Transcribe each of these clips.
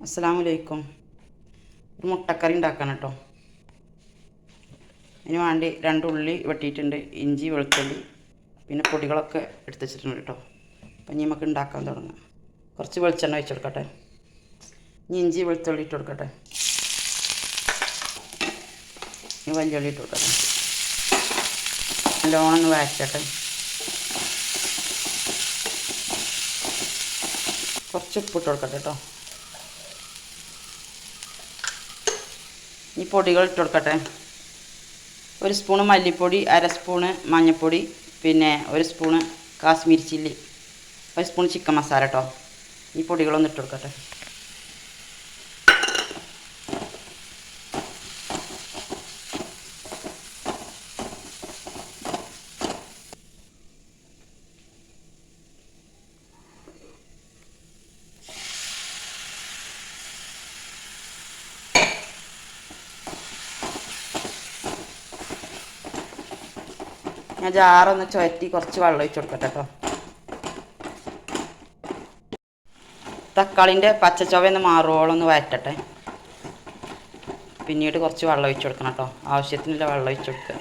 അസ്സലാമലൈക്കും. ഒരു മുട്ടക്കറി ഉണ്ടാക്കണം കേട്ടോ. അതിന് വേണ്ടി 2 ഉള്ളി വെട്ടിയിട്ടുണ്ട്, ഇഞ്ചി വെളുത്തുള്ളി പിന്നെ പൊടികളൊക്കെ എടുത്ത് വെച്ചിട്ടുണ്ട് കേട്ടോ. അപ്പം ഇനി നമുക്ക് ഉണ്ടാക്കാൻ തുടങ്ങാം. കുറച്ച് വെളിച്ചെണ്ണ ഒഴിച്ച് കൊടുക്കട്ടെ. ഇനി ഇഞ്ചി വെളുത്തുള്ളി ഇട്ട് കൊടുക്കട്ടെ. ഇനി വലിയുള്ളി ഇട്ട് കൊടുക്കട്ടെ. നല്ലോണം ഒന്ന് വഴറ്റട്ടെ. കുറച്ച് ഉപ്പിട്ട് കൊടുക്കട്ടെ കേട്ടോ. ഈ പൊടികൾ ഇട്ട് കൊടുക്കട്ടെ. 1 സ്പൂണ് മല്ലിപ്പൊടി, 1/2 സ്പൂണ് മഞ്ഞൾപ്പൊടി, പിന്നെ 1 spoon Kashmiri chilli, 1 spoon chicken masala കേട്ടോ. ഈ പൊടികളൊന്നും ഇട്ട് കൊടുക്കട്ടെ. ഞാൻ ജാറൊന്ന് ചുഴറ്റി കുറച്ച് വെള്ളം ഒഴിച്ച് കൊടുക്കട്ടെ കേട്ടോ. തക്കാളിൻ്റെ പച്ചച്ചൊവയൊന്ന് മാറുവോളം ഒന്ന് വഴറ്റട്ടെ. പിന്നീട് കുറച്ച് വെള്ളം ഒഴിച്ച് കൊടുക്കണം കേട്ടോ. ആവശ്യത്തിനുള്ള വെള്ളം ഒഴിച്ച് കൊടുക്കുക.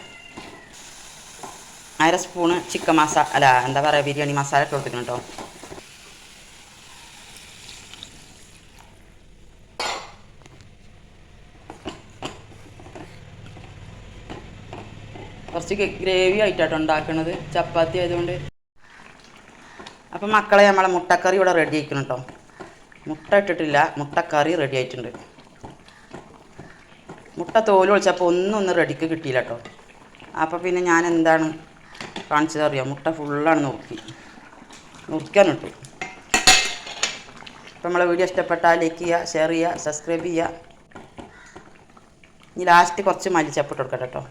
1/2 സ്പൂണ് ചിക്കൻ മസാല എന്താ പറയുക, ബിരിയാണി മസാല ഇട്ട് കൊടുക്കണം കേട്ടോ. കുറച്ച് ഗ്രേവി ആയിട്ടാട്ടോ ഉണ്ടാക്കുന്നത്, ചപ്പാത്തി ആയതുകൊണ്ട്. അപ്പം മക്കളെ, നമ്മളെ മുട്ടക്കറി ഇവിടെ റെഡി ആക്കണം കേട്ടോ. മുട്ട ഇട്ടിട്ടില്ല, മുട്ടക്കറി റെഡി ആയിട്ടുണ്ട്. മുട്ട തോല് ഒളിച്ചപ്പോൾ ഒന്നും റെഡിക്ക് കിട്ടിയില്ല കേട്ടോ. അപ്പോൾ പിന്നെ ഞാൻ എന്താണ് കാണിച്ചത് അറിയാം, മുട്ട ഫുള്ളാണ് നുറുക്കാനിട്ടു. അപ്പോൾ നമ്മളെ വീഡിയോ ഇഷ്ടപ്പെട്ടാൽ ലൈക്ക് ചെയ്യുക, ഷെയർ ചെയ്യുക, സബ്സ്ക്രൈബ് ചെയ്യുക. ഇനി ലാസ്റ്റ് കുറച്ച് മല്ലിച്ചപ്പ് ഇട്ട് കൊടുക്കട്ടെ കേട്ടോ.